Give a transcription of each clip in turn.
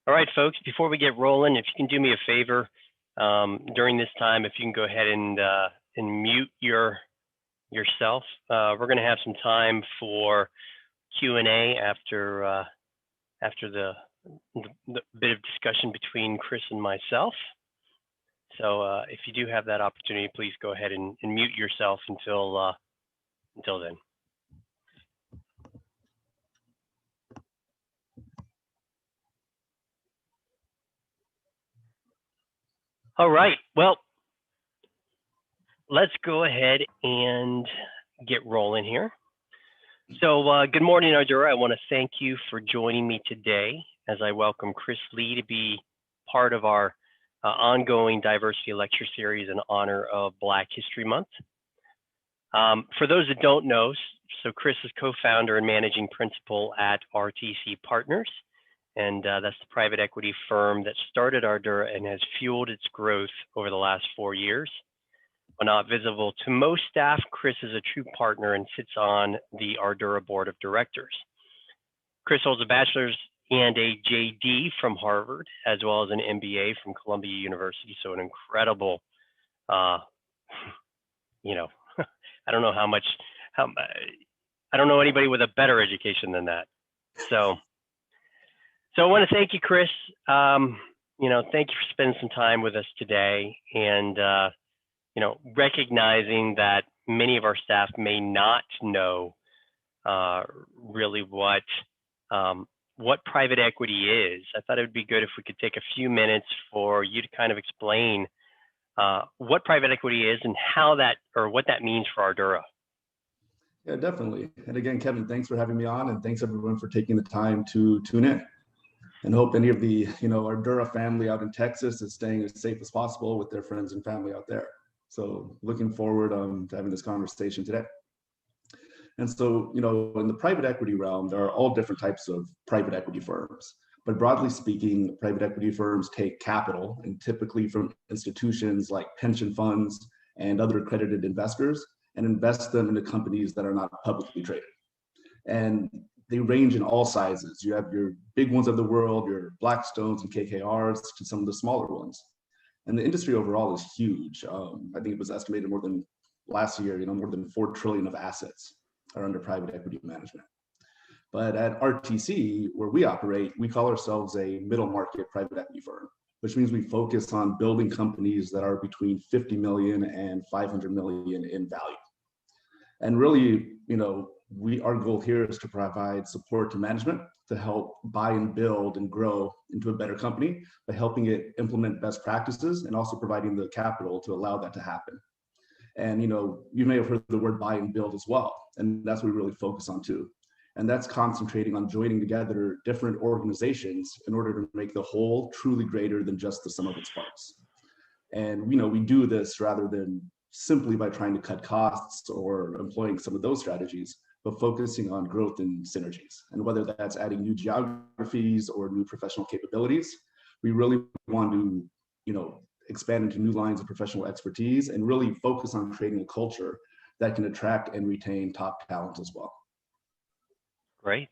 All right, folks, before we get rolling, if you can do me a favor during this time, if you can go ahead and mute yourself. We're going to have some time for Q&A after the bit of discussion between Chris and myself. So if you do have that opportunity, please go ahead and mute yourself until then. All right. Well, let's go ahead and get rolling here. So good morning, Ardurra. I want to thank you for joining me today as I welcome Chris Lee to be part of our ongoing diversity lecture series in honor of Black History Month. For those that don't know, so Chris is co-founder and managing principal at RTC Partners, and that's the private equity firm that started Ardurra and has fueled its growth over the last 4 years. While not visible to most staff, Chris is a true partner and sits on the Ardurra board of directors. Chris holds a bachelor's and a JD from Harvard, as well as an MBA from Columbia University. So an incredible, I don't know I don't know anybody with a better education than that. So I want to thank you, Chris. Thank you for spending some time with us today, and recognizing that many of our staff may not know really what private equity is. I thought it would be good if we could take a few minutes for you to kind of explain what private equity is and what that means for Ardurra. Yeah, definitely. And again, Kevin, thanks for having me on, and thanks everyone for taking the time to tune in. And hope any of the Ardurra family out in Texas is staying as safe as possible with their friends and family out there. So looking forward to having this conversation today. And so, in the private equity realm, there are all different types of private equity firms. But broadly speaking, private equity firms take capital, and typically from institutions like pension funds and other accredited investors, and invest them into companies that are not publicly traded. And they range in all sizes. You have your big ones of the world, your Blackstones and KKRs, to some of the smaller ones. And the industry overall is huge. I think it was estimated last year, more than 4 trillion of assets are under private equity management. But at RTC, where we operate, we call ourselves a middle market private equity firm, which means we focus on building companies that are between 50 million and 500 million in value. And really, our goal here is to provide support to management to help buy and build and grow into a better company by helping it implement best practices and also providing the capital to allow that to happen. And you may have heard the word buy and build as well, and that's what we really focus on too. And that's concentrating on joining together different organizations in order to make the whole truly greater than just the sum of its parts. And we do this rather than simply by trying to cut costs or employing some of those strategies, but focusing on growth and synergies. And whether that's adding new geographies or new professional capabilities, we really want to, expand into new lines of professional expertise and really focus on creating a culture that can attract and retain top talent as well. Great.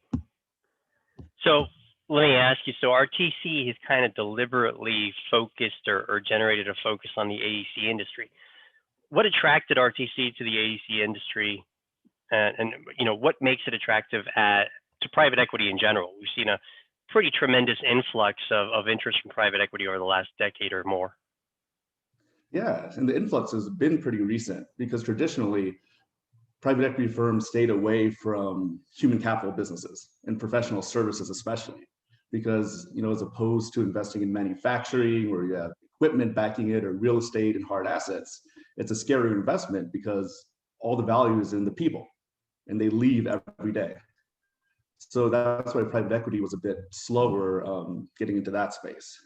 So let me ask you, so RTC has kind of deliberately focused or generated a focus on the AEC industry. What attracted RTC to the AEC industry, and what makes it attractive to private equity in general? We've seen a pretty tremendous influx of interest from private equity over the last decade or more. Yeah, and the influx has been pretty recent because traditionally, private equity firms stayed away from human capital businesses and professional services especially, because as opposed to investing in manufacturing where you have equipment backing it or real estate and hard assets, it's a scary investment because all the value is in the people and they leave every day. So that's why private equity was a bit slower getting into that space.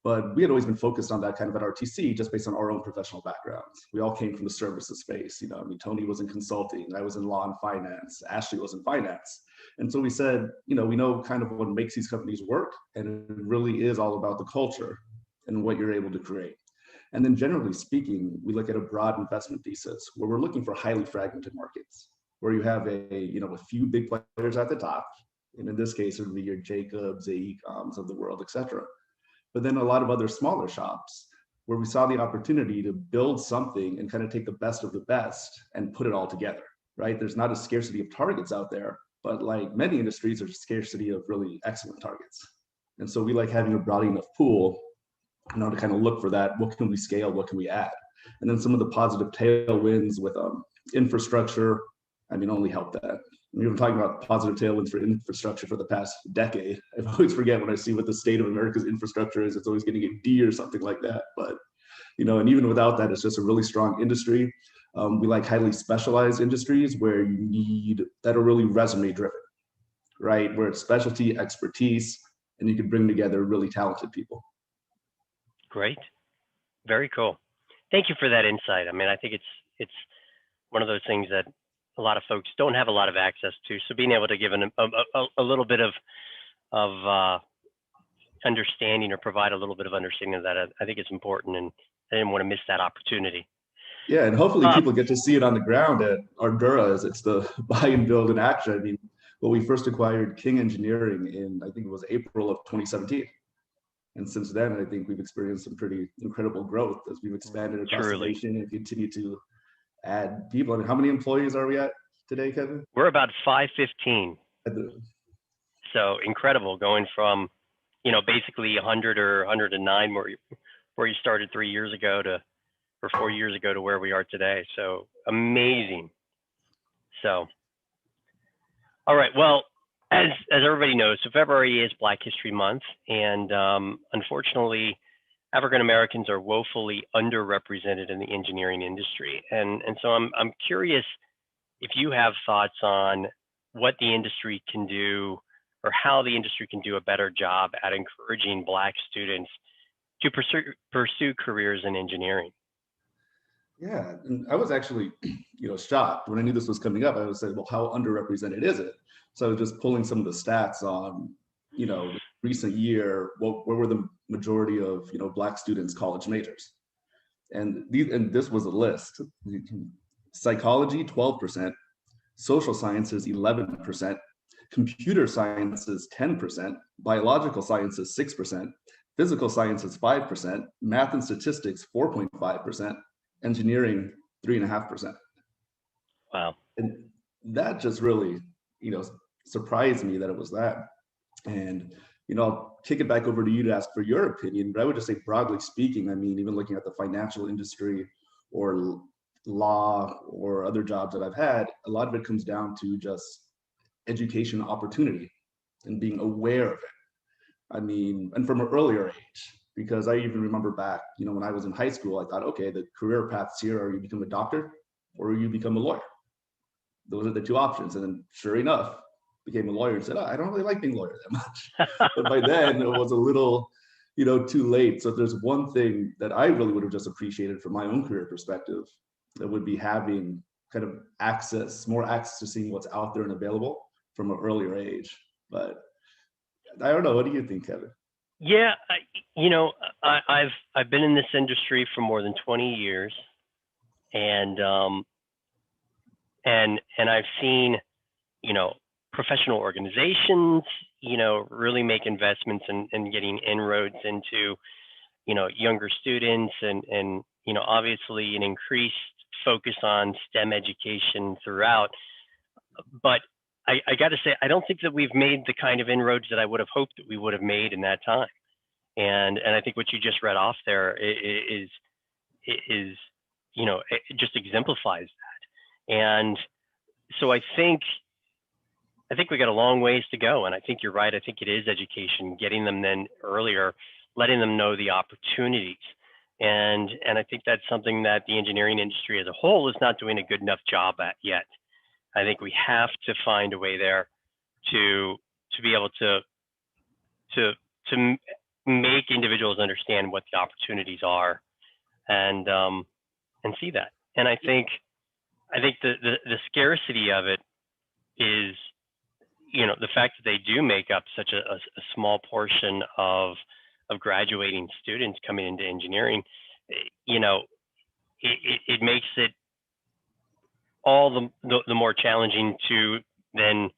But we had always been focused on that kind of at RTC just based on our own professional backgrounds. We all came from the services space. Tony was in consulting, I was in law and finance, Ashley was in finance. And so we said, we know kind of what makes these companies work, and it really is all about the culture and what you're able to create. And then generally speaking, we look at a broad investment thesis where we're looking for highly fragmented markets, where you have a few big players at the top, And in this case, it would be your Jacobs, AECOMs of the world, et cetera. But then a lot of other smaller shops where we saw the opportunity to build something and kind of take the best of the best and put it all together, right? There's not a scarcity of targets out there, but like many industries, there's a scarcity of really excellent targets. And so we like having a broad enough pool, to kind of look for that. What can we scale? What can we add? And then some of the positive tailwinds with infrastructure, only help that. We've been talking about positive tailwinds for infrastructure for the past decade. I always forget when I see what the state of America's infrastructure is. It's always getting a D or something like that. But, and even without that, it's just a really strong industry. We like highly specialized industries where you need, that are really resume driven, right? Where it's specialty, expertise, and you can bring together really talented people. Great. Very cool. Thank you for that insight. I think it's one of those things that a lot of folks don't have a lot of access to. So being able to give a little bit of understanding or provide a little bit of understanding of that, I think it's important, and I didn't want to miss that opportunity. Yeah, and hopefully people get to see it on the ground at Ardurra as it's the buy and build in action. Well, we first acquired King Engineering in, I think it was April of 2017. And since then, I think we've experienced some pretty incredible growth as we've expanded across the nation and continue to add people. How many employees are we at today, Kevin? We're about 515. So incredible, going from, basically 100 or 109 where you started 3 years ago or 4 years ago to where we are today. So amazing. So, all right. Well, as everybody knows, so February is Black History Month, and unfortunately, African Americans are woefully underrepresented in the engineering industry. And so I'm curious if you have thoughts on what the industry can do, or how the industry can do a better job at encouraging Black students to pursue careers in engineering. Yeah, and I was actually, shocked when I knew this was coming up. I was saying, well, how underrepresented is it? So I was just pulling some of the stats on, the recent year, where were the majority of, Black students college majors? And this was a list. Psychology, 12%, social sciences, 11%, computer sciences, 10%, biological sciences, 6%, physical sciences, 5%, math and statistics, 4.5%, engineering, 3.5%. Wow. And that just really, surprised me that it was that. And, I'll kick it back over to you to ask for your opinion, but I would just say, broadly speaking, even looking at the financial industry or law or other jobs that I've had, a lot of it comes down to just education opportunity and being aware of it. And from an earlier age, because I even remember back, when I was in high school, I thought, okay, the career paths here are you become a doctor or you become a lawyer. Those are the two options. And then sure enough, became a lawyer and said, I don't really like being a lawyer that much. But by then it was a little, too late. So if there's one thing that I really would have just appreciated from my own career perspective, that would be having kind of more access to seeing what's out there and available from an earlier age. But I don't know. What do you think, Kevin? Yeah, I've been in this industry for more than 20 years, and I've seen, professional organizations, really make investments in getting inroads into, younger students, and obviously an increased focus on STEM education throughout. But I got to say, I don't think that we've made the kind of inroads that I would have hoped that we would have made in that time. And I think what you just read off there is it just exemplifies that. And so I think we got a long ways to go. And I think you're right. I think it is education, getting them then earlier, letting them know the opportunities. And I think that's something that the engineering industry as a whole is not doing a good enough job at yet. I think we have to find a way there to be able to make individuals understand what the opportunities are, and see that. And I think the scarcity of it is, the fact that they do make up such a small portion of graduating students coming into engineering. It makes it all the more challenging to then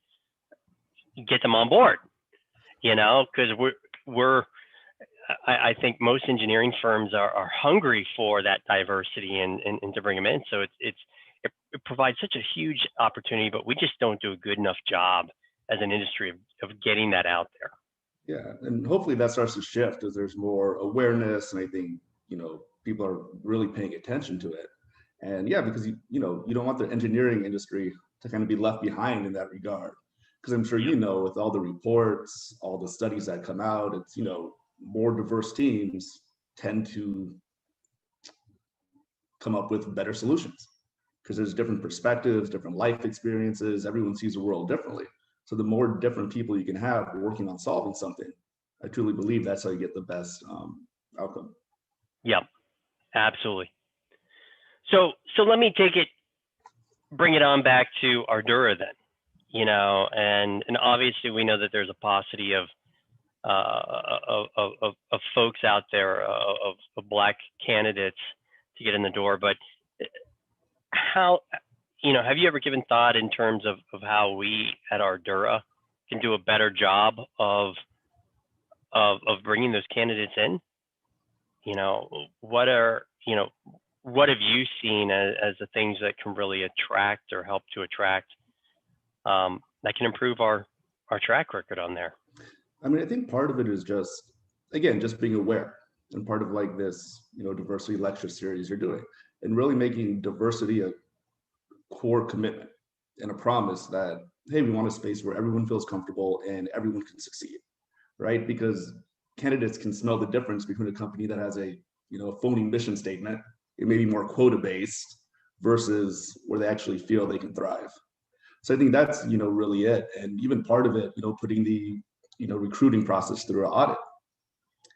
get them on board, because we're I think most engineering firms are hungry for that diversity and to bring them in. So it provides such a huge opportunity, but we just don't do a good enough job as an industry of getting that out there. Yeah, and hopefully that starts to shift as there's more awareness, and I think people are really paying attention to it. And yeah, because you don't want the engineering industry to kind of be left behind in that regard, because I'm sure with all the reports, all the studies that come out, it's more diverse teams tend to come up with better solutions because there's different perspectives, different life experiences. Everyone sees the world differently. So the more different people you can have working on solving something, I truly believe that's how you get the best outcome. Yep, absolutely. So let me bring it on back to Ardurra then, and obviously we know that there's a paucity of folks out there, of Black candidates to get in the door. But how, have you ever given thought in terms of how we at Ardurra can do a better job of bringing those candidates in? What have you seen as the things that can really attract or help to attract, that can improve our track record on there? I mean, I think part of it is just being aware, and part of like this, diversity lecture series you're doing, and really making diversity a core commitment and a promise that, hey, we want a space where everyone feels comfortable and everyone can succeed, right? Because candidates can smell the difference between a company that has a phony mission statement, it may be more quota based, versus where they actually feel they can thrive. So I think that's really it. And even part of it, putting the recruiting process through an audit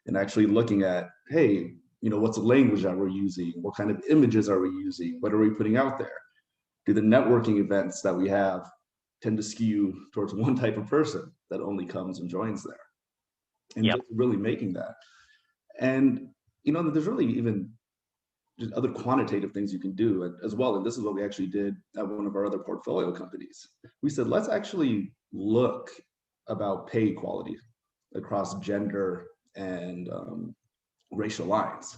and actually looking at, hey, what's the language that we're using? What kind of images are we using? What are we putting out there? Do the networking events that we have tend to skew towards one type of person that only comes and joins there? And just really making that. And, there's really even just other quantitative things you can do as well. And this is what we actually did at one of our other portfolio companies. We said, let's actually look about pay equality across gender and racial lines.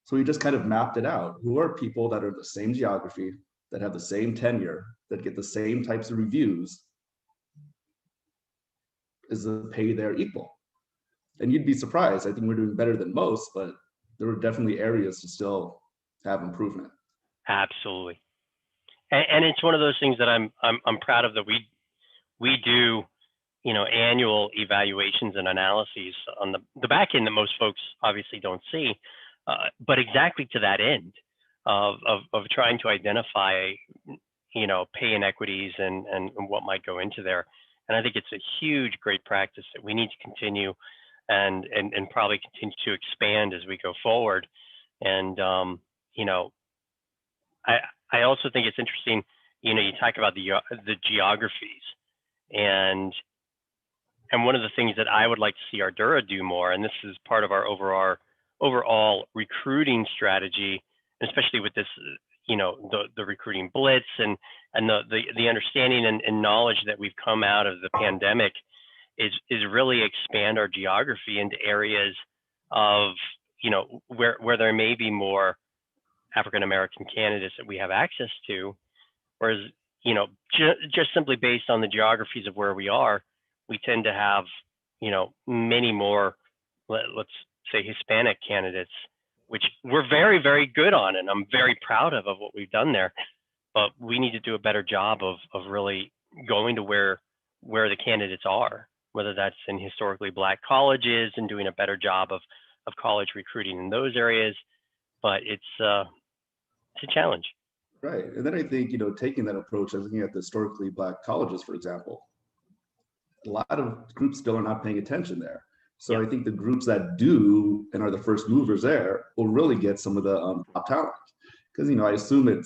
So we just kind of mapped it out. Who are people that are the same geography, that have the same tenure, that get the same types of reviews? Is the pay there equal? And you'd be surprised. I think we're doing better than most, but there were definitely areas to still have improvement. Absolutely. And it's one of those things that I'm proud of, that we do, annual evaluations and analyses on the back end that most folks obviously don't see, but exactly to that end of trying to identify, pay inequities and what might go into there. And I think it's a huge, great practice that we need to continue and probably continue to expand as we go forward. And, I also think it's interesting, you talk about the geographies, and one of the things that I would like to see Ardurra do more, and this is part of our overall recruiting strategy, especially with this, the recruiting blitz and the understanding and knowledge that we've come out of the pandemic, is really expand our geography into areas of, where there may be more African American candidates that we have access to, whereas, just simply based on the geographies of where we are, we tend to have, many more, let's say, Hispanic candidates, which we're very, very good on, and I'm very proud of what we've done there. But we need to do a better job of really going to where the candidates are, whether that's in historically Black colleges, and doing a better job of college recruiting in those areas. But it's a challenge. Right. And then I think, taking that approach, I was looking at the historically Black colleges, for example, a lot of groups still are not paying attention there. So I think the groups that do and are the first movers there will really get some of the top talent. Because, I assume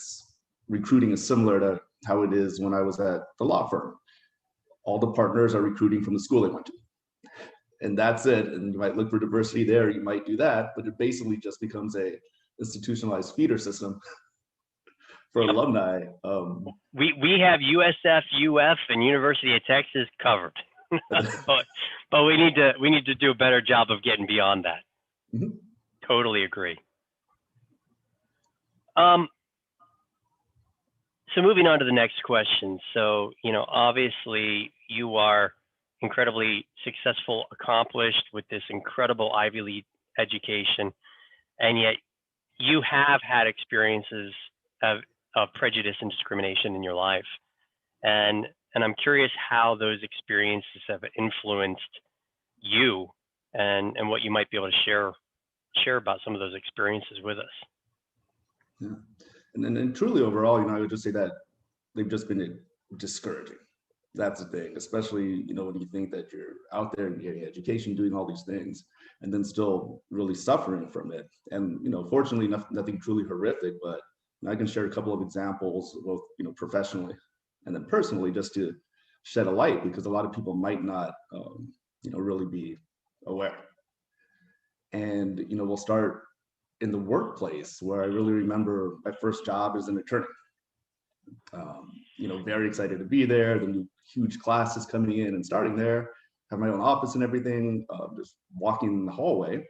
recruiting is similar to how it is when I was at the law firm. All the partners are recruiting from the school they went to. And that's it. And you might look for diversity there, you might do that, but it basically just becomes a institutionalized feeder system for alumni. We have USF, UF, and University of Texas covered. but we need to do a better job of getting beyond that. Mhm. Totally agree. So moving on to the next question. So, obviously you are incredibly successful, accomplished with this incredible Ivy League education, and yet you have had experiences of, of prejudice and discrimination in your life. And I'm curious how those experiences have influenced you and what you might be able to share about some of those experiences with us. Yeah. And truly overall, I would just say that they've just been discouraging. That's the thing, especially, when you think that you're out there and getting education, doing all these things, and then still really suffering from it. And, fortunately, nothing truly horrific, but I can share a couple of examples, both, professionally and then personally, just to shed a light, because a lot of people might not, really be aware. And, we'll start in the workplace, where I really remember my first job as an attorney. Very excited to be there. The new huge classes coming in and starting there, have my own office and everything, just walking in the hallway.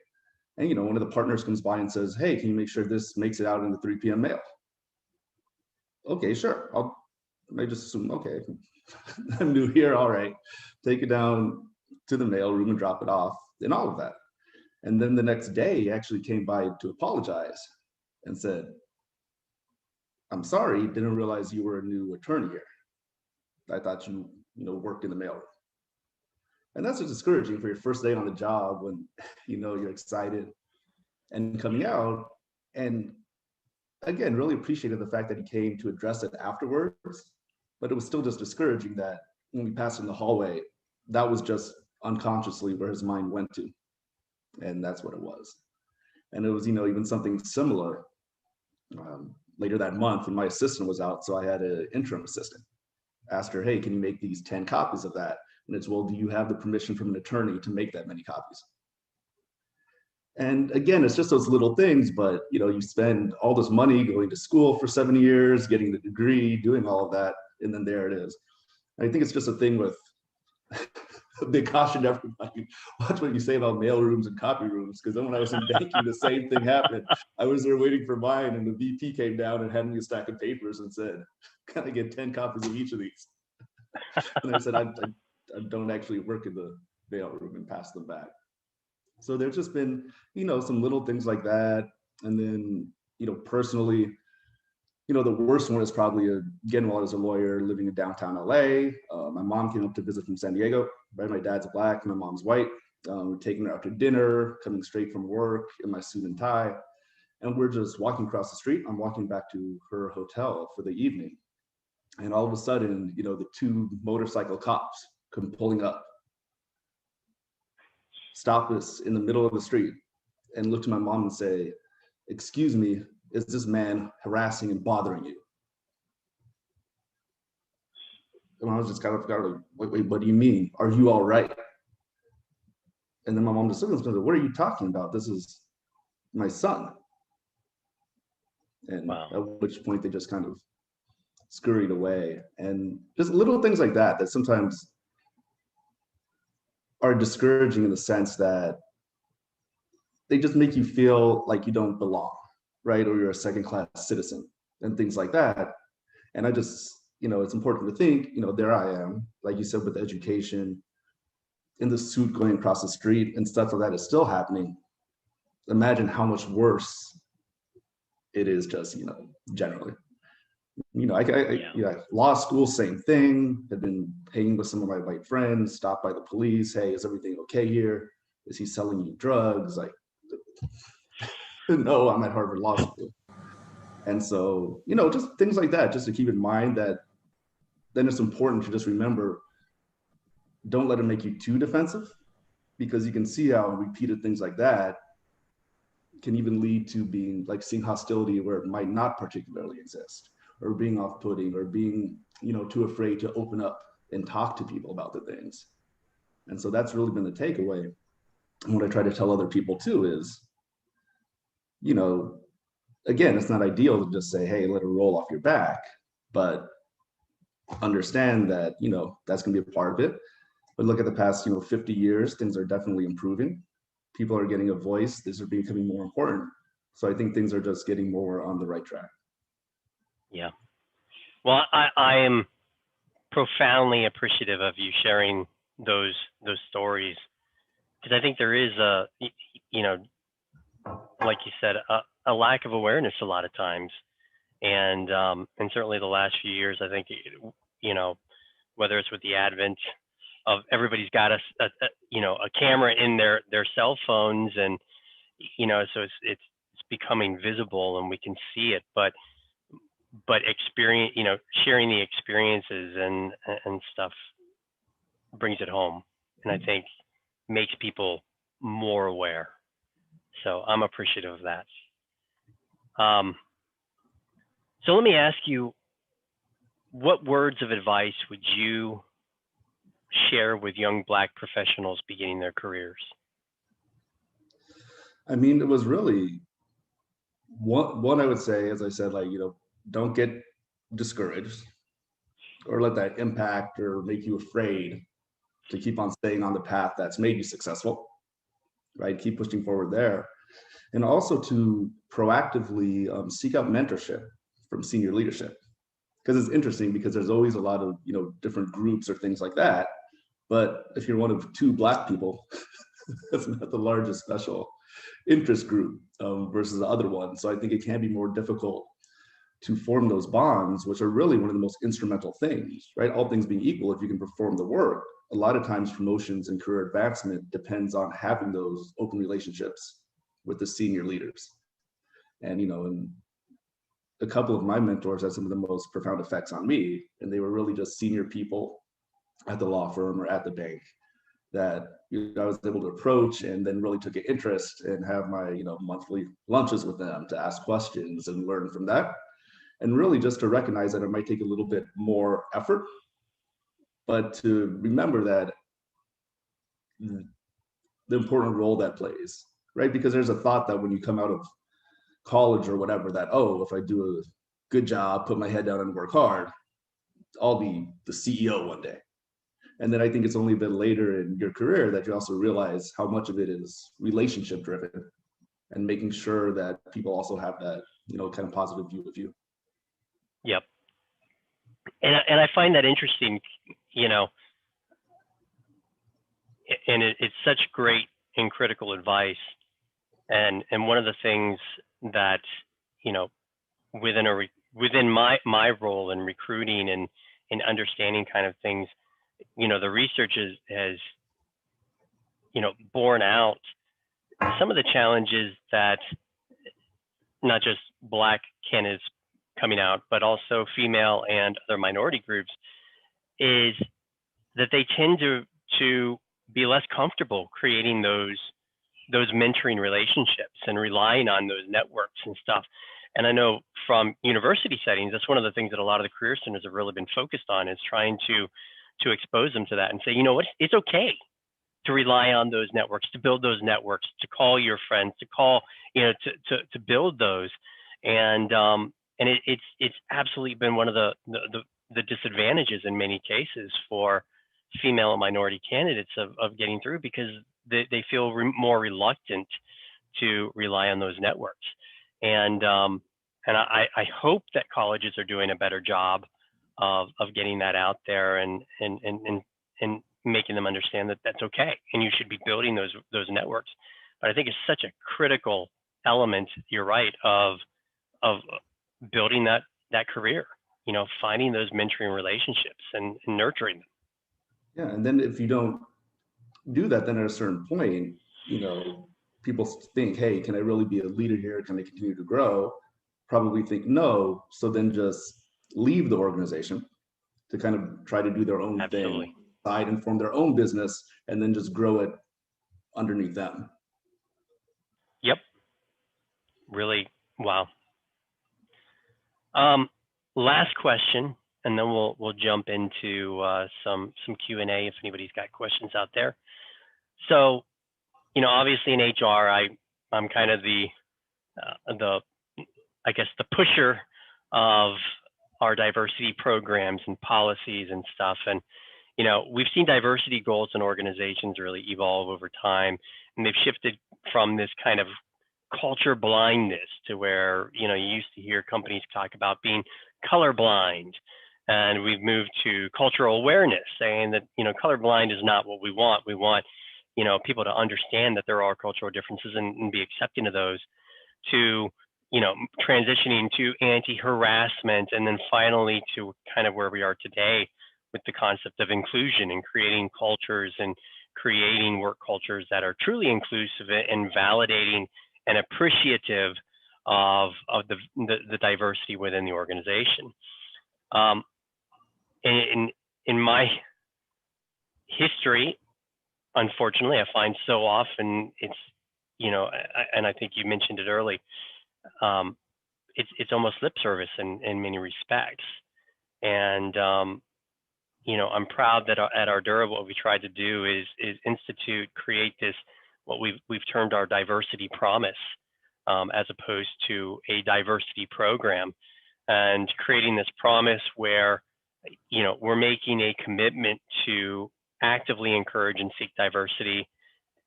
And, one of the partners comes by and says, "Hey, can you make sure this makes it out in the 3 p.m. mail?" Okay, sure. I just assume, okay, I'm new here. All right. Take it down to the mail room and drop it off and all of that. And then the next day, he actually came by to apologize and said, "I'm sorry, didn't realize you were a new attorney here. I thought you worked in the mailroom." And that's just discouraging for your first day on the job, when you're excited and coming out. And again, really appreciated the fact that he came to address it afterwards, but it was still just discouraging that when we passed in the hallway, that was just unconsciously where his mind went to. And that's what it was. And it was, even something similar later that month when my assistant was out. So I had an interim assistant. Asked her, "Hey, can you make these 10 copies of that?" And it's, "Well, do you have the permission from an attorney to make that many copies?" And again, it's just those little things, but you spend all this money going to school for 7 years, getting the degree, doing all of that, and then there it is. I think it's just a thing with a big caution to everybody. Watch what you say about mail rooms and copy rooms, because then when I was in banking, the same thing happened. I was there waiting for mine, and the VP came down and handed me a stack of papers and said, "Can I get 10 copies of each of these?" And I said, I don't actually work in the mail room, and pass them back. So there's just been, some little things like that. And then, personally, the worst one is probably, again, while I was a lawyer living in downtown LA. My mom came up to visit from San Diego. Right, my dad's black, my mom's white. We're taking her out to dinner, coming straight from work in my suit and tie. And we're just walking across the street. I'm walking back to her hotel for the evening. And all of a sudden, the 2 motorcycle cops come pulling up, stop us in the middle of the street, and look to my mom and say, "Excuse me, is this man harassing and bothering you?" And I was just kind of like, wait, what do you mean? Are you all right? And then my mom just said, "What are you talking about? This is my son." And Wow. at which point they just kind of scurried away. And just little things like that sometimes are discouraging, in the sense that they just make you feel like you don't belong, right? Or you're a second-class citizen and things like that. And I just, it's important to think, there I am, like you said, with education, in the suit, going across the street, and stuff like that is still happening. Imagine how much worse it is just, generally. Law school, same thing. Had been hanging with some of my white friends, stopped by the police. "Hey, is everything okay here? Is he selling you drugs?" Like, no, I'm at Harvard Law School. And so, just things like that, just to keep in mind that then it's important to just remember, don't let it make you too defensive, because you can see how repeated things like that can even lead to being like seeing hostility where it might not particularly exist, or being off-putting, or being, too afraid to open up and talk to people about the things. And so that's really been the takeaway. And what I try to tell other people too is, again, it's not ideal to just say, "Hey, let it roll off your back," but understand that, that's going to be a part of it. But look at the past, 50 years, things are definitely improving. People are getting a voice. These are becoming more important. So I think things are just getting more on the right track. Yeah. Well, I am profoundly appreciative of you sharing those stories, because I think there is you know, like you said, a lack of awareness a lot of times, and certainly the last few years, I think, whether it's with the advent of everybody's got a camera in their cell phones, and so it's becoming visible and we can see it, but experience, sharing the experiences and stuff brings it home, and I think makes people more aware. So I'm appreciative of that. So let me ask you, what words of advice would you share with young Black professionals beginning their careers? I mean, it was really what I would say, as I said, don't get discouraged or let that impact or make you afraid to keep on staying on the path that's made you successful, right? Keep pushing forward there. And also to proactively seek out mentorship from senior leadership. Because it's interesting, because there's always a lot of, different groups or things like that. But if you're one of two Black people, that's not the largest special interest group versus the other one. So I think it can be more difficult to form those bonds, which are really one of the most instrumental things, right? All things being equal, if you can perform the work, a lot of times promotions and career advancement depends on having those open relationships with the senior leaders. And a couple of my mentors had some of the most profound effects on me, and they were really just senior people at the law firm or at the bank that I was able to approach, and then really took an interest and have my monthly lunches with them to ask questions and learn from that, and really just to recognize that it might take a little bit more effort, but to remember that the important role that plays, right? Because there's a thought that when you come out of college or whatever, that, oh, if I do a good job, put my head down and work hard, I'll be the CEO one day. And then I think it's only a bit later in your career that you also realize how much of it is relationship driven, and making sure that people also have that, kind of positive view of you. Yep. And I find that interesting, and it's such great and critical advice. And one of the things that, within my role in recruiting and in understanding kind of things, the research has borne out some of the challenges that not just Black candidates coming out, but also female and other minority groups, is that they tend to be less comfortable creating those mentoring relationships and relying on those networks and stuff. And I know from university settings, that's one of the things that a lot of the career centers have really been focused on, is trying to expose them to that and say, what, it's okay to rely on those networks, to build those networks, to call your friends, to call, to build those. And it's absolutely been one of the disadvantages in many cases for female and minority candidates of getting through, because they feel more reluctant to rely on those networks. And I hope that colleges are doing a better job of getting that out there and making them understand that that's okay, and you should be building those networks. But I think it's such a critical element, you're right, of building that career, finding those mentoring relationships and nurturing them. Yeah, and then if you don't do that, then at a certain point, people think, hey, can I really be a leader here? Can I continue to grow? Probably think no. So then just leave the organization to kind of try to do their own Absolutely. thing, side and form their own business, and then just grow it underneath them. Yep. Really. Wow. Last question, and then we'll jump into some Q&A if anybody's got questions out there. So, obviously in HR, I'm kind of the I guess the pusher of our diversity programs and policies and stuff. And we've seen diversity goals in organizations really evolve over time, and they've shifted from this kind of culture blindness to where, you used to hear companies talk about being colorblind. And we've moved to cultural awareness, saying that, colorblind is not what we want. We want, people to understand that there are cultural differences and be accepting of those, to, transitioning to anti-harassment, and then finally to kind of where we are today with the concept of inclusion and creating cultures and creating work cultures that are truly inclusive and validating and appreciative of the diversity within the organization. In my history, unfortunately, I find so often it's, and I think you mentioned it early, it's almost lip service in many respects. And, I'm proud that at Ardurra, what we tried to do is create this, what we've termed our diversity promise, as opposed to a diversity program, and creating this promise where, we're making a commitment to actively encourage and seek diversity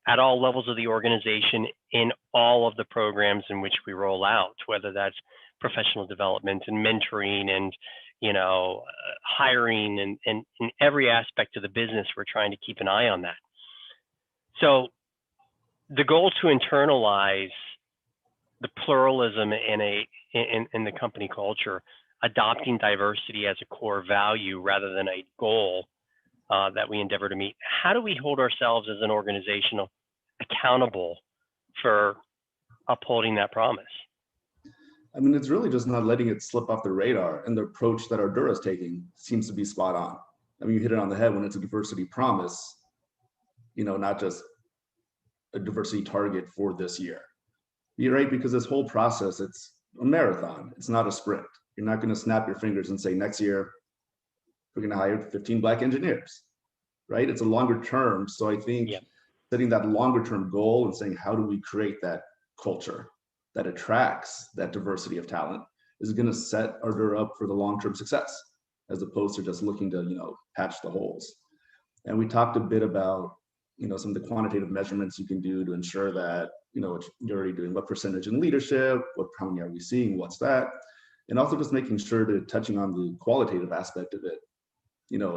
at all levels of the organization in all of the programs in which we roll out, whether that's professional development and mentoring and, hiring, and in every aspect of the business, we're trying to keep an eye on that. So the goal to internalize the pluralism in the company culture, adopting diversity as a core value rather than a goal that we endeavor to meet. How do we hold ourselves as an organization accountable for upholding that promise? I mean, it's really just not letting it slip off the radar, and the approach that Ardurra is taking seems to be spot on. I mean, you hit it on the head when it's a diversity promise, not just a diversity target for this year. You're right, because this whole process, it's a marathon. It's not a sprint. You're not going to snap your fingers and say, next year, we're going to hire 15 Black engineers, right? It's a longer term. So I think setting that longer term goal and saying, how do we create that culture that attracts that diversity of talent is going to set Ardurra up for the long-term success, as opposed to just looking to, patch the holes. And we talked a bit about, some of the quantitative measurements you can do to ensure that, you're already doing what percentage in leadership, how many are we seeing, what's that? And also just making sure to touching on the qualitative aspect of it,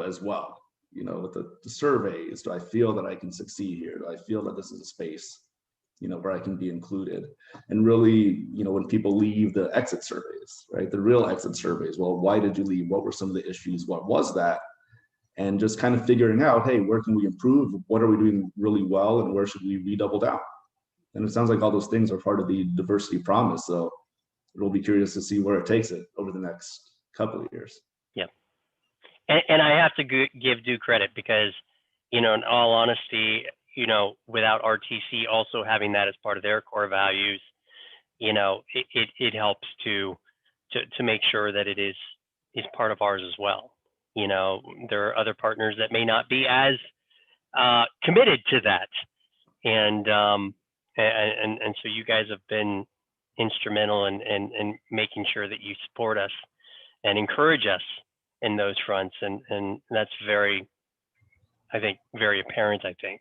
as well. With the surveys, do I feel that I can succeed here? Do I feel that this is a space, where I can be included? And really, when people leave the exit surveys, right? The real exit surveys, well, why did you leave? What were some of the issues? What was that? And just kind of figuring out, hey, where can we improve? What are we doing really well? And where should we redouble down? And it sounds like all those things are part of the diversity promise. So we'll be curious to see where it takes it over the next couple of years. Yeah. And I have to give due credit because, in all honesty, without RTC also having that as part of their core values, it helps to make sure that it is part of ours as well. There are other partners that may not be as committed to that. And so you guys have been instrumental in making sure that you support us and encourage us in those fronts. And that's very, I think, very apparent, I think.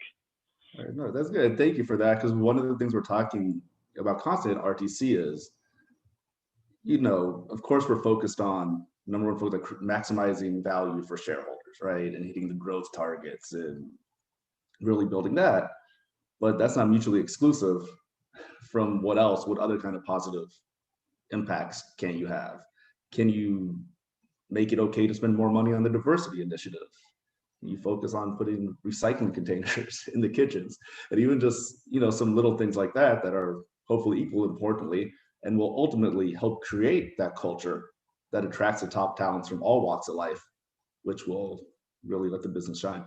All right, no, that's good. Thank you for that. Because one of the things we're talking about constantly at RTC is, of course, we're focused on, number one, focus on maximizing value for shareholders, right? And hitting the growth targets and really building that. But that's not mutually exclusive from what other kind of positive impacts can you have? Can you make it okay to spend more money on the diversity initiative? You focus on putting recycling containers in the kitchens, and even just, some little things like that are hopefully equal importantly, and will ultimately help create that culture that attracts the top talents from all walks of life, which will really let the business shine.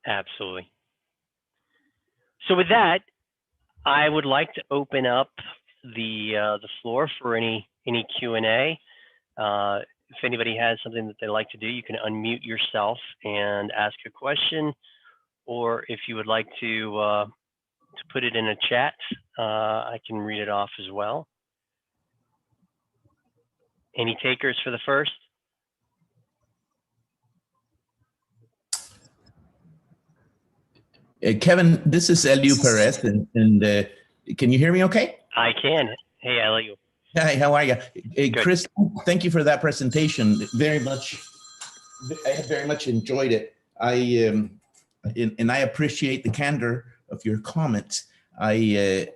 Absolutely. So with that, I would like to open up the floor for any Q&A. If anybody has something that they'd like to do, you can unmute yourself and ask a question, or if you would like to put it in a chat, I can read it off as well. Any takers for the first? Kevin, this is Eliu Perez, and can you hear me okay? I can. Hey, Elio. Hi, how are you? Good. Chris, thank you for that presentation. I have very much enjoyed it. And I appreciate the candor of your comments. I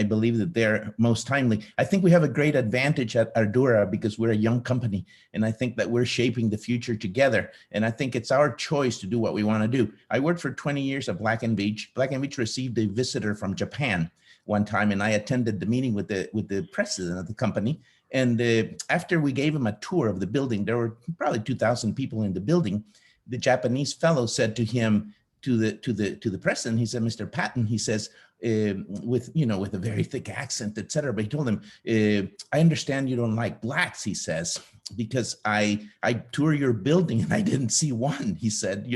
believe that they're most timely. I think we have a great advantage at Ardurra because we're a young company, and I think that we're shaping the future together. And I think it's our choice to do what we want to do. I worked for 20 years at Black & Veatch. Black & Veatch received a visitor from Japan one time, and I attended the meeting with the president of the company. And after we gave him a tour of the building, there were probably 2,000 people in the building. The Japanese fellow said to him, to the president, he said, "Mr. Patton," he says, with a very thick accent, etc. But he told him, "I understand you don't like blacks," he says, "because I tour your building and I didn't see one," he said,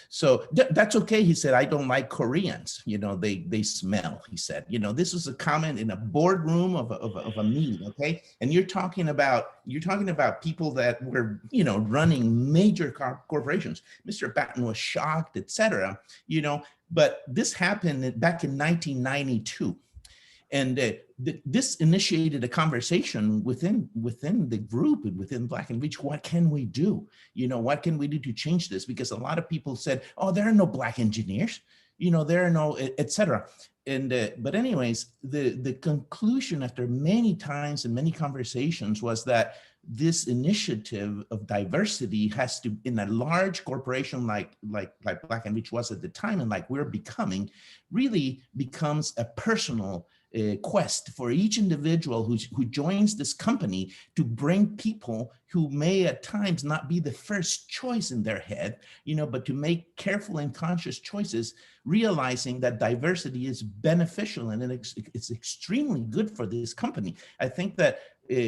so that's okay. He said, "I don't like Koreans, they smell," he said. This was a comment in a boardroom of a meeting, okay? And you're talking about people that were, running major corporations. Mr. Patton was shocked, etc. But this happened back in 1992. And this initiated a conversation within the group and within Black & Veatch. What can we do? What can we do to change this? Because a lot of people said, "Oh, there are no Black engineers, there are no, etc." And but anyways, the conclusion after many times and many conversations was that this initiative of diversity has to, in a large corporation like Black & Veatch was at the time, and like we're becoming, really becomes a personal quest for each individual who joins this company to bring people who may at times not be the first choice in their head, but to make careful and conscious choices, realizing that diversity is beneficial and it's extremely good for this company. I think that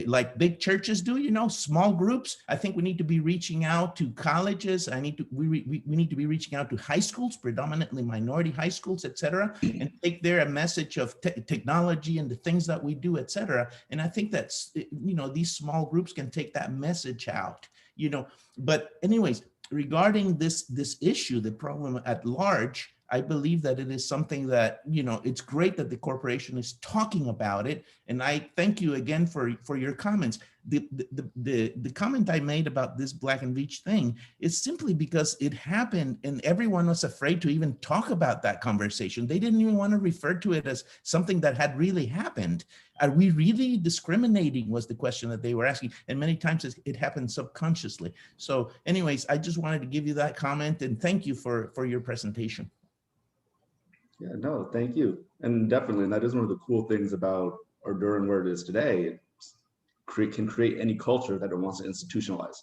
like big churches do, small groups. I think we need to be reaching out to colleges. We need to be reaching out to high schools, predominantly minority high schools, etc., and take there a message of technology and the things that we do, etc. And I think that's, these small groups can take that message out, But anyways, regarding this issue, the problem at large, I believe that it is something that, it's great that the corporation is talking about it. And I thank you again for your comments. The comment I made about this Black & Veatch thing is simply because it happened and everyone was afraid to even talk about that conversation. They didn't even want to refer to it as something that had really happened. Are we really discriminating was the question that they were asking. And many times it happened subconsciously. So anyways, I just wanted to give you that comment and thank you for your presentation. Yeah, no, thank you. And definitely, and that is one of the cool things about Ardurra and where it is today. It can create any culture that it wants to institutionalize.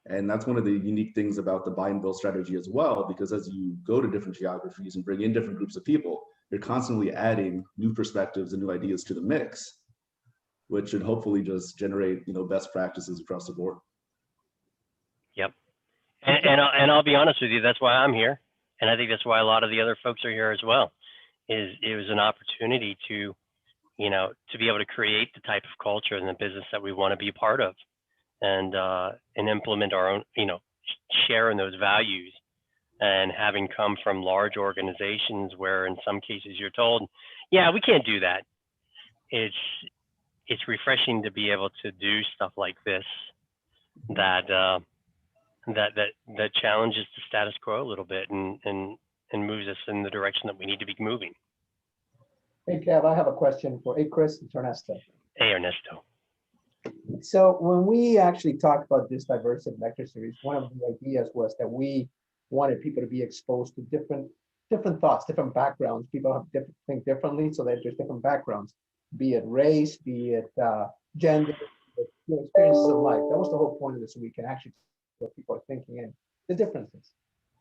And that's one of the unique things about the buy and build strategy as well, because as you go to different geographies and bring in different groups of people, you're constantly adding new perspectives and new ideas to the mix, which should hopefully just generate, best practices across the board. Yep. And I'll be honest with you, that's why I'm here. And I think that's why a lot of the other folks are here as well, is it was an opportunity to, to be able to create the type of culture and the business that we want to be part of and implement our own, share in those values. And having come from large organizations where in some cases you're told, yeah, we can't do that. It's refreshing to be able to do stuff like this that challenges the status quo a little bit and moves us in the direction that we need to be moving. Hey, Kev, I have a question for Chris and Ernesto. Hey, Ernesto. So when we actually talked about this diversity lecture series, one of the ideas was that we wanted people to be exposed to different thoughts, different backgrounds. People have think differently, so that there's different backgrounds, be it race, be it gender, experiences of life. That was the whole point of this, so we can actually what people are thinking and the differences.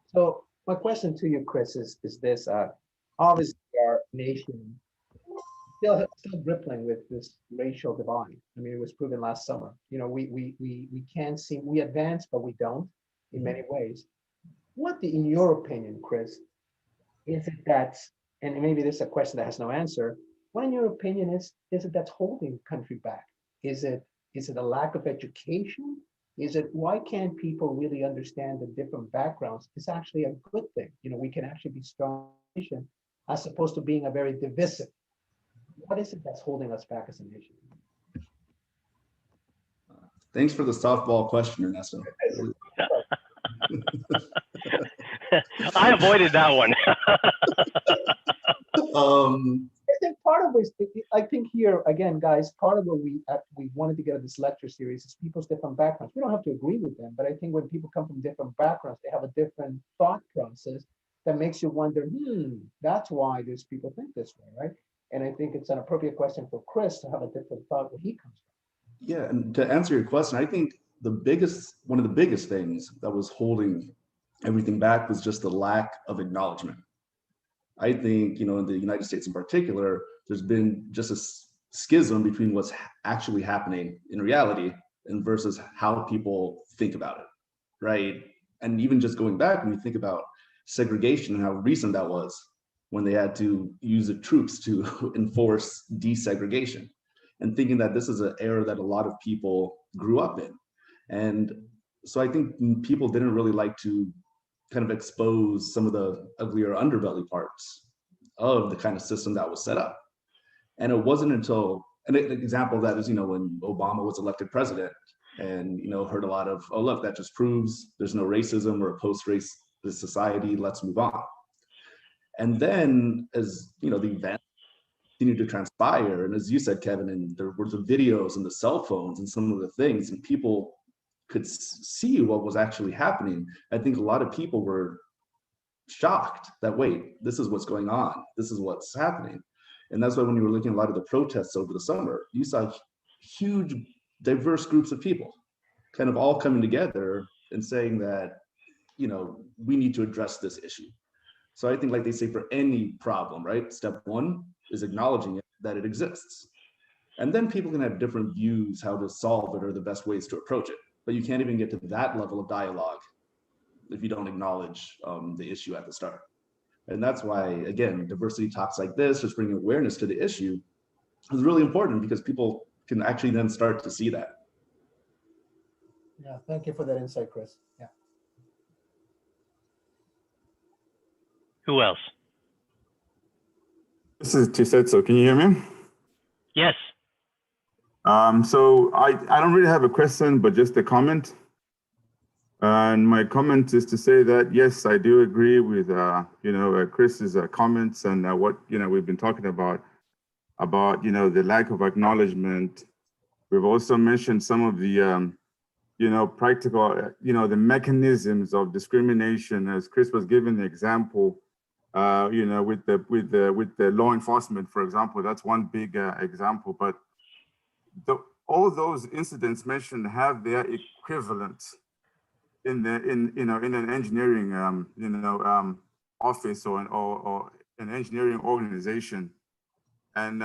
So my question to you, Chris, is this: obviously our nation still grappling with this racial divide. I mean, it was proven last summer. We can't see, we advance, but we don't in many ways. What, in your opinion, Chris, is it that, and maybe this is a question that has no answer, what in your opinion is it that's holding country back? Is it a lack of education? is that why can't people really understand the different backgrounds? It's actually a good thing. We can actually be strong as opposed to being a very divisive. What is it that's holding us back as a nation? Thanks for the softball question, Ernesto. I avoided that one. I think part of it, I think here again, guys, part of what we wanted to get at this lecture series is people's different backgrounds. We don't have to agree with them, but I think when people come from different backgrounds, they have a different thought process that makes you wonder, that's why these people think this way, right? And I think it's an appropriate question for Chris to have a different thought where he comes from. Yeah, and to answer your question, I think one of the biggest things that was holding everything back was just the lack of acknowledgement. I think, in the United States in particular, there's been just a schism between what's actually happening in reality and versus how people think about it, right? And even just going back, when you think about segregation and how recent that was, when they had to use the troops to enforce desegregation, and thinking that this is an era that a lot of people grew up in. And so I think people didn't really like to kind of expose some of the uglier underbelly parts of the kind of system that was set up. And it wasn't until, an example of that is, when Obama was elected president and, heard a lot of, oh, look, that just proves there's no racism or a post-racist society, let's move on. And then as, the event continued to transpire, and as you said, Kevin, and there were the videos and the cell phones and some of the things, and people could see what was actually happening, I think a lot of people were shocked that, wait, this is what's going on. This is what's happening. And that's why when you were looking at a lot of the protests over the summer, you saw huge, diverse groups of people kind of all coming together and saying that, we need to address this issue. So I think, like they say, for any problem, right? Step one is acknowledging it, that it exists. And then people can have different views how to solve it or the best ways to approach it. But you can't even get to that level of dialogue if you don't acknowledge the issue at the start. And that's why, again, diversity talks like this, just bringing awareness to the issue, is really important because people can actually then start to see that. Yeah, thank you for that insight, Chris. Yeah. Who else? This is Tisetso. Can you hear me? Yes. So I don't really have a question, but just a comment. And my comment is to say that, yes, I do agree with, Chris's comments and what, we've been talking about, the lack of acknowledgement. We've also mentioned some of the, practical, the mechanisms of discrimination, as Chris was giving the example, with the law enforcement, for example. That's one big example, but all those incidents mentioned have their equivalents in an engineering office or an engineering organization. And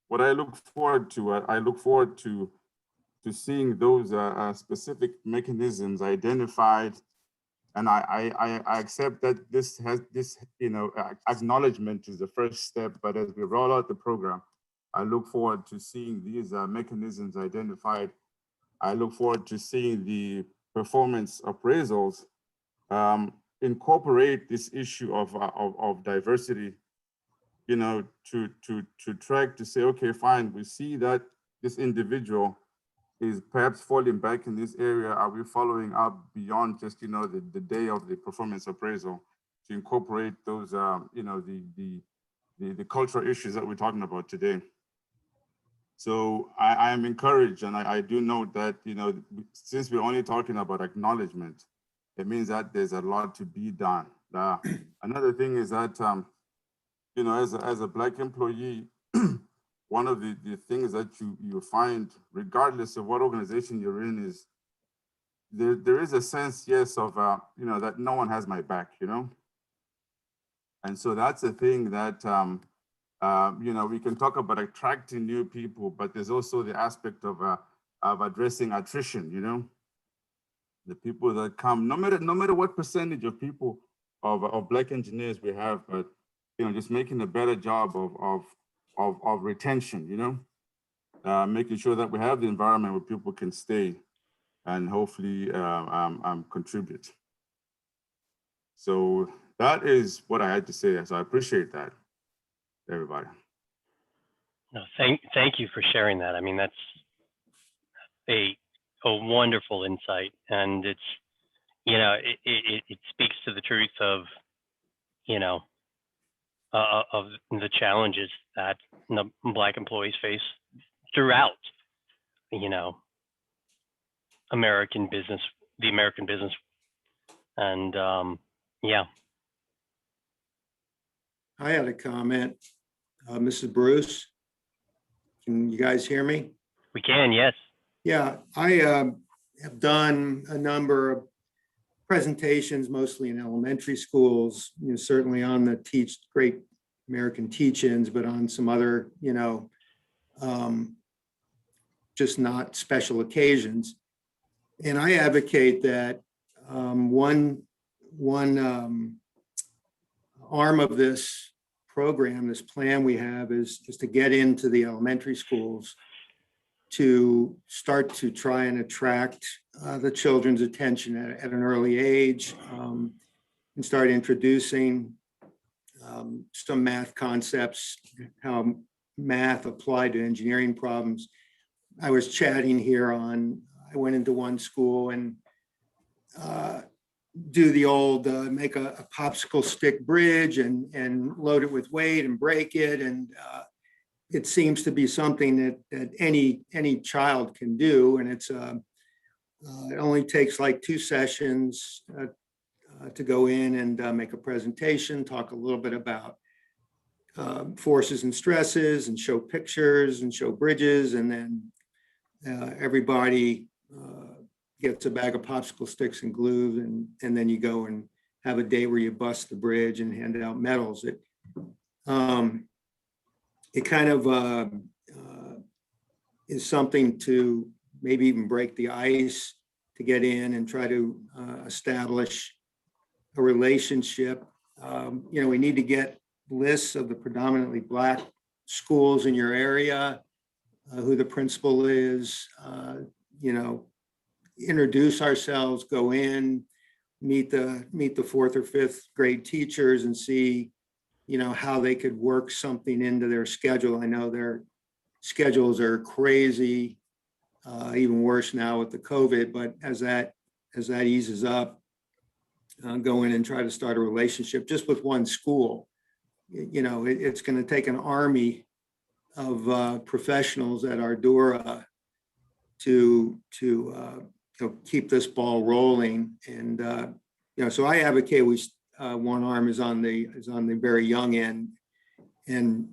what I look forward to seeing those specific mechanisms identified. And I accept that this acknowledgement is the first step, but as we roll out the program, I look forward to seeing these mechanisms identified. I look forward to seeing the performance appraisals incorporate this issue of diversity, to track, to say, okay, fine, we see that this individual is perhaps falling back in this area. Are we following up beyond just, the day of the performance appraisal to incorporate those, the cultural issues that we're talking about today? So I am encouraged, and I do note that, since we're only talking about acknowledgement, it means that there's a lot to be done. Another thing is that, as a Black employee, one of the things that you find, regardless of what organization you're in, is there is a sense, yes, of, that no one has my back, And so that's a thing that, we can talk about attracting new people, but there's also the aspect of addressing attrition, the people that come, no matter what percentage of people of Black engineers we have, but, just making a better job of retention, making sure that we have the environment where people can stay. and hopefully contribute. So that is what I had to say. So I appreciate that, everybody. No, thank you for sharing that. I mean, that's a wonderful insight, and it's, you know, it speaks to the truth of, you know, of the challenges that the Black employees face throughout, you know, the American business, and yeah. I had a comment. Mrs. Bruce, can you guys hear me? We can, yes. Yeah, I have done a number of presentations, mostly in elementary schools, you know, certainly on the Great American Teach-Ins, but on some other, you know, just not special occasions. And I advocate that one arm of this program, this plan we have, is to get into the elementary schools to start to try and attract the children's attention at an early age, and start introducing some math concepts, how math applied to engineering problems. I was chatting here I went into one school and do the old make a popsicle stick bridge and load it with weight and break it. And it seems to be something that any child can do. And it's it only takes like 2 sessions to go in and make a presentation, talk a little bit about forces and stresses, and show pictures and show bridges. And then everybody gets a bag of popsicle sticks and glue, and then you go and have a day where you bust the bridge and hand out medals. It kind of is something to maybe even break the ice, to get in and try to establish a relationship. You know, we need to get lists of the predominantly Black schools in your area, who the principal is, you know, introduce ourselves, go in, meet the 4th or 5th grade teachers and see, you know, how they could work something into their schedule. I know their schedules are crazy, even worse now with the COVID, but as that eases up, go in and try to start a relationship just with one school. You know, it's going to take an army of professionals at Ardurra to you know, keep this ball rolling. And you know, so I advocate one arm is on the very young end, and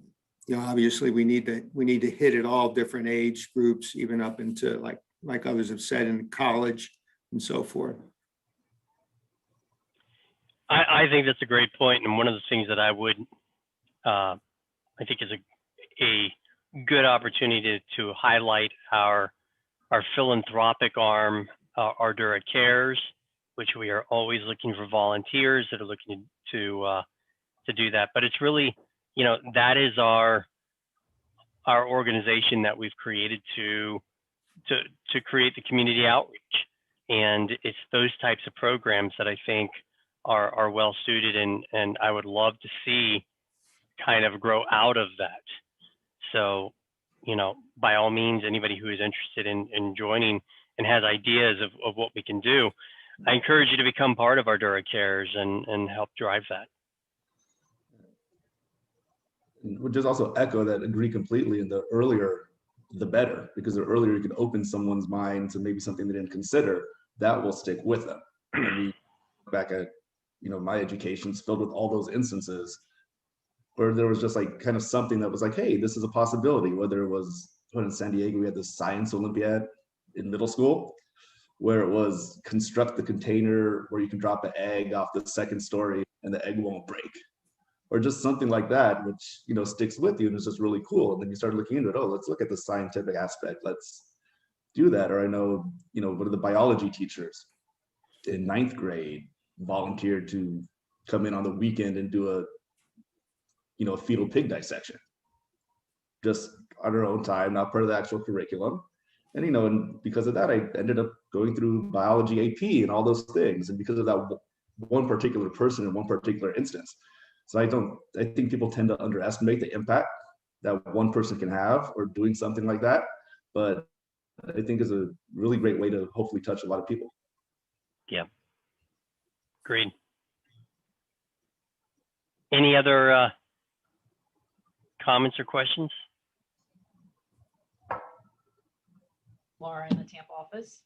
you know, obviously we need to hit at all different age groups, even up into like others have said, in college and so forth. I think that's a great point, and one of the things that I would I think is a good opportunity to highlight our philanthropic arm, Ardurra Cares, which we are always looking for volunteers that are looking to do that. But it's really, you know, that is our organization that we've created to create the community outreach, and it's those types of programs that I think are well suited, and I would love to see kind of grow out of that. So, you know, by all means, anybody who is interested in joining and has ideas of what we can do, I encourage you to become part of Ardurra Cares and help drive that. Would just also echo that, agree completely. And the earlier, the better, because the earlier you can open someone's mind to maybe something they didn't consider, that will stick with them. And we look back at, you know, my education's filled with all those instances where there was just like kind of something that was like, hey, this is a possibility. Whether it was in San Diego, we had the science Olympiad in middle school, where it was construct the container where you can drop an egg off the 2nd story and the egg won't break, or just something like that, which, you know, sticks with you and it's just really cool. And then you start looking into it. Oh, let's look at the scientific aspect. Let's do that. Or I know, you know, one of the biology teachers in 9th grade volunteered to come in on the weekend and do a, you know, fetal pig dissection, just on her own time, not part of the actual curriculum. And, and because of that, I ended up going through biology AP and all those things. And because of that one particular person in one particular instance. So I think people tend to underestimate the impact that one person can have or doing something like that. But I think is a really great way to hopefully touch a lot of people. Yeah. Great. Any other comments or questions? Laura in the Tampa office.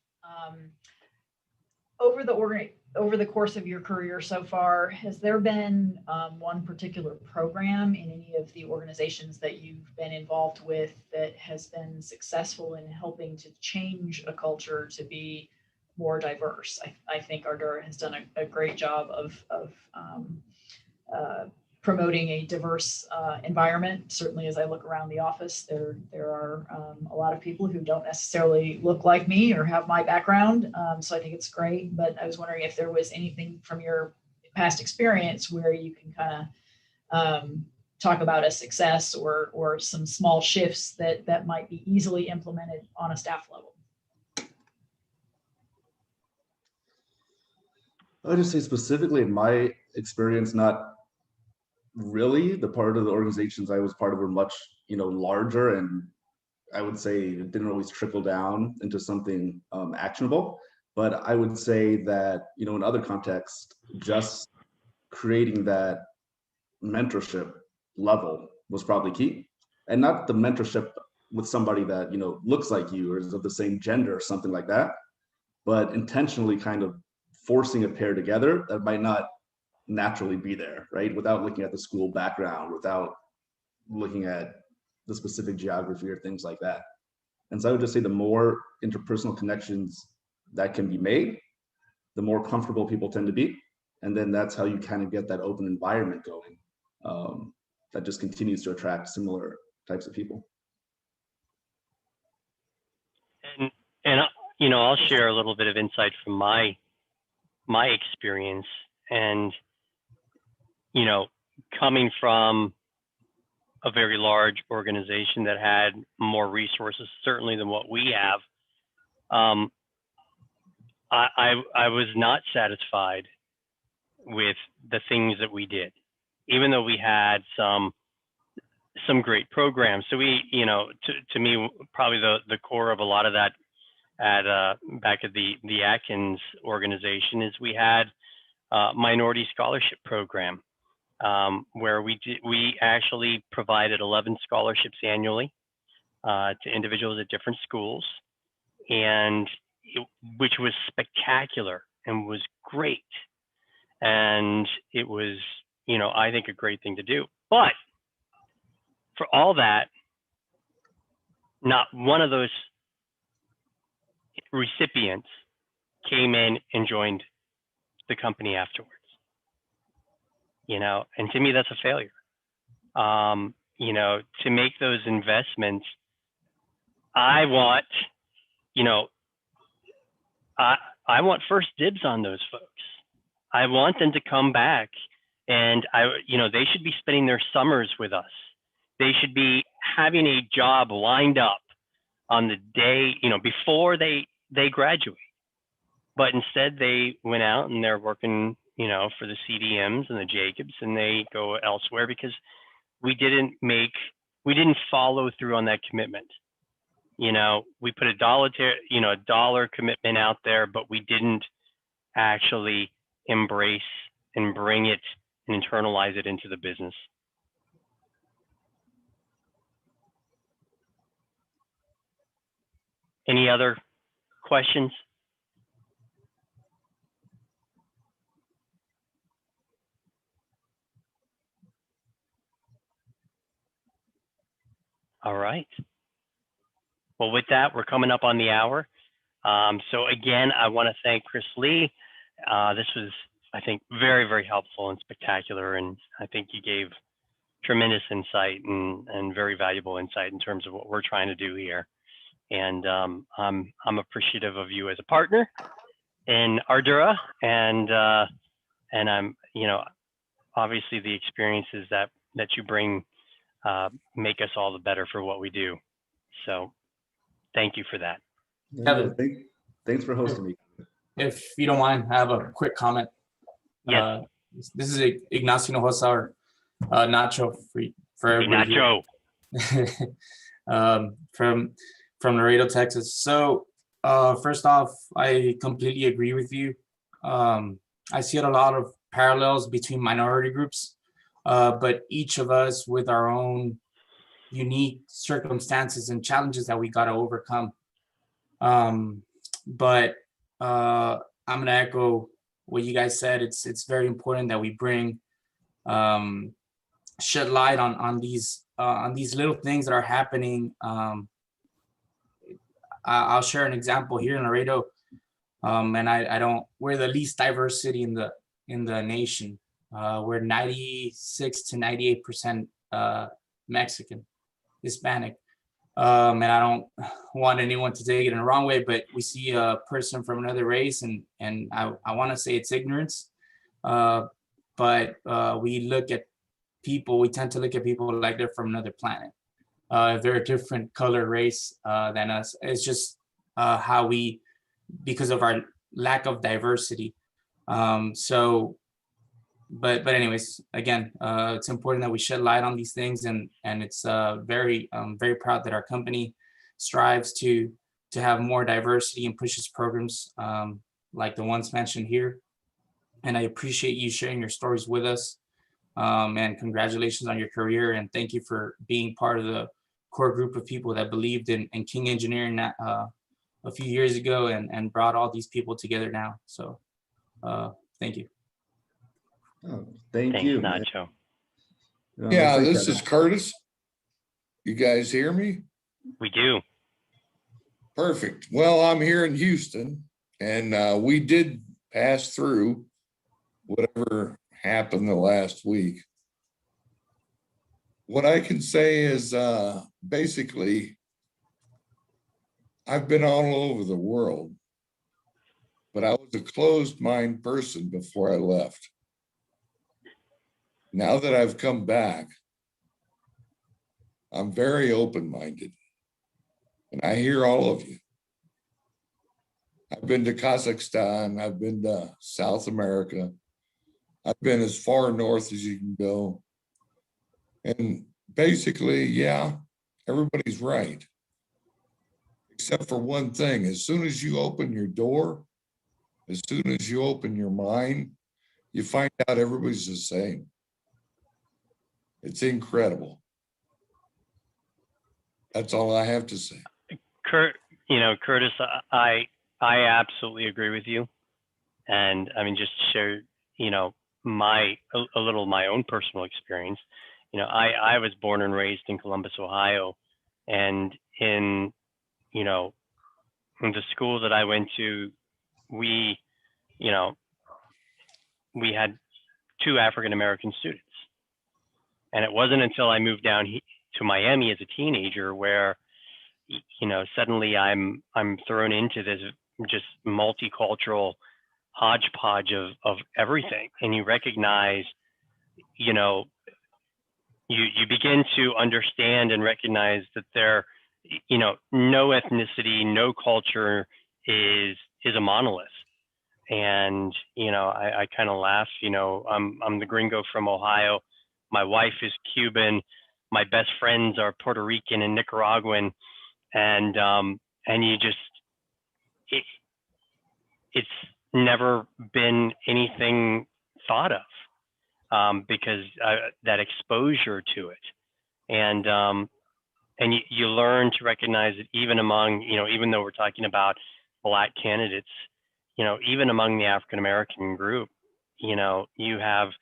Over the course of your career so far, has there been one particular program in any of the organizations that you've been involved with that has been successful in helping to change a culture to be more diverse? I think Ardurra has done a great job of promoting a diverse environment. Certainly, as I look around the office, there are a lot of people who don't necessarily look like me or have my background. So I think it's great. But I was wondering if there was anything from your past experience where you can kind of talk about a success or some small shifts that might be easily implemented on a staff level. I would just say specifically in my experience, not really. The part of the organizations I was part of were much, larger, and I would say it didn't always trickle down into something actionable. But I would say that, in other contexts, just creating that mentorship level was probably key. And not the mentorship with somebody that, looks like you or is of the same gender or something like that, but intentionally kind of forcing a pair together that might not naturally be there, right? Without looking at the school background, without looking at the specific geography or things like that. And so I would just say the more interpersonal connections that can be made, the more comfortable people tend to be. And then that's how you kind of get that open environment going that just continues to attract similar types of people. And I'll share a little bit of insight from my experience. And coming from a very large organization that had more resources, certainly than what we have, I was not satisfied with the things that we did, even though we had some great programs. So we, to me, probably the core of a lot of that back at the Atkins organization is we had minority scholarship program where we actually provided 11 scholarships annually to individuals at different schools, and which was spectacular and was great. And it was, I think a great thing to do. But for all that, not one of those recipients came in and joined the company afterwards. And to me, that's a failure. To make those investments, I want, I want first dibs on those folks. I want them to come back, and they should be spending their summers with us. They should be having a job lined up on the day, before they graduate. But instead they went out and they're working, for the CDMs and the Jacobs, and they go elsewhere because we didn't follow through on that commitment. We put a dollar commitment out there, but we didn't actually embrace and bring it and internalize it into the business. Any other questions? All right. Well, with that, we're coming up on the hour. So again, I want to thank Chris Lee. This was, I think, very, very helpful and spectacular. And I think you gave tremendous insight and very valuable insight in terms of what we're trying to do here. And I'm appreciative of you as a partner in Ardurra, and I'm, obviously the experiences that you bring make us all the better for what we do. So thank you for that. Kevin. Thanks for hosting me. If you don't mind, I have a quick comment. Yes. This is Ignacio Hinojosa, or Nacho for everybody here. Nacho. From Laredo, Texas. So first off, I completely agree with you. I see a lot of parallels between minority groups, but each of us with our own unique circumstances and challenges that we got to overcome. But I'm gonna echo what you guys said. It's very important that we bring shed light on these little things that are happening. I'll share an example here in Laredo, and we're the least diverse city in the nation. We're 96 to 98% Mexican, Hispanic. And I don't want anyone to take it in the wrong way, but we see a person from another race, and I want to say it's ignorance, but we tend to look at people like they're from another planet. If they're a different color, race than us, it's just how because of our lack of diversity. But anyways, again, it's important that we shed light on these things, and it's very proud that our company strives to have more diversity and pushes programs like the ones mentioned here. And I appreciate you sharing your stories with us. And congratulations on your career, and thank you for being part of the core group of people that believed in King Engineering a few years ago and brought all these people together now. So thank you. Oh, thanks you, Nacho. Yeah, this is Curtis. You guys hear me? We do. Perfect. Well, I'm here in Houston, and we did pass through whatever happened the last week. What I can say is basically, I've been all over the world, but I was a closed mind person before I left. Now that I've come back, I'm very open-minded, and I hear all of you. I've been to Kazakhstan, I've been to South America, I've been as far north as you can go. And basically, yeah, everybody's right. Except for one thing, as soon as you open your door, as soon as you open your mind, you find out everybody's the same. It's incredible. That's all I have to say. Curtis, I absolutely agree with you. And I mean, just to share, a little my own personal experience. I was born and raised in Columbus, Ohio, and in the school that I went to, we had 2 African-American students. And it wasn't until I moved down to Miami as a teenager where, suddenly I'm thrown into this just multicultural hodgepodge of everything. And you recognize, you begin to understand and recognize that there, no ethnicity, no culture is a monolith. And, I kind of laugh, I'm the gringo from Ohio. My wife is Cuban. My best friends are Puerto Rican and Nicaraguan. And you just, it's never been anything thought of because that exposure to it. And you learn to recognize that even among, even though we're talking about Black candidates, even among the African-American group, you have,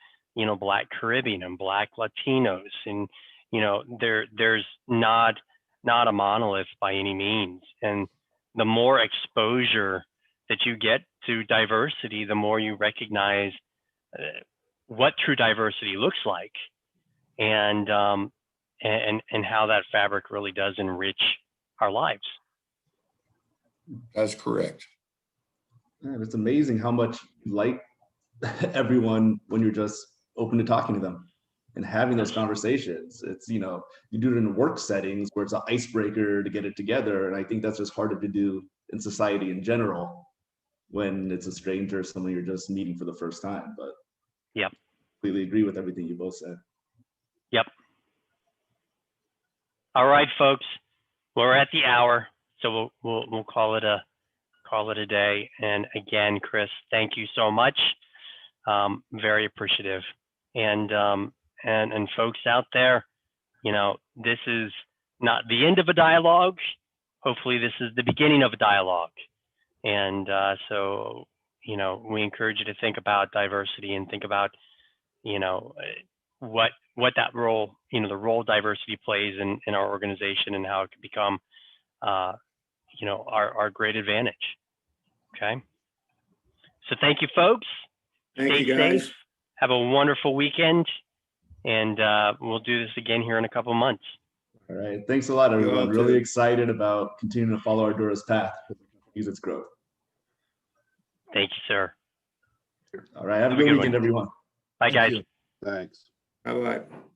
Black Caribbean and Black Latinos, and, there's not a monolith by any means. And the more exposure that you get to diversity, the more you recognize what true diversity looks like, and how that fabric really does enrich our lives. That's correct. Man, it's amazing how much you like everyone when you're just open to talking to them and having those conversations. It's, you do it in work settings where it's an icebreaker to get it together. And I think that's just harder to do in society in general when it's a stranger, someone you're just meeting for the first time. But Yep. Completely agree with everything you both said. Yep. All right, folks, we're at the hour, so we'll call it a day. And again, Chris, thank you so much. Very appreciative. And folks out there, this is not the end of a dialogue. Hopefully, this is the beginning of a dialogue. And so, we encourage you to think about diversity and think about, what that role, the role diversity plays in our organization and how it can become, our great advantage. Okay. So thank you, folks. Thank Stay you, guys. safe. Have a wonderful weekend. And we'll do this again here in a couple months. All right. Thanks a lot, everyone. all Really too. excited about continuing to follow Ardurra's path as it continues its growth. Thank you, sir. All right. Have a Have a good good weekend, one. everyone. Bye, Thank guys. you. Thanks. Bye-bye.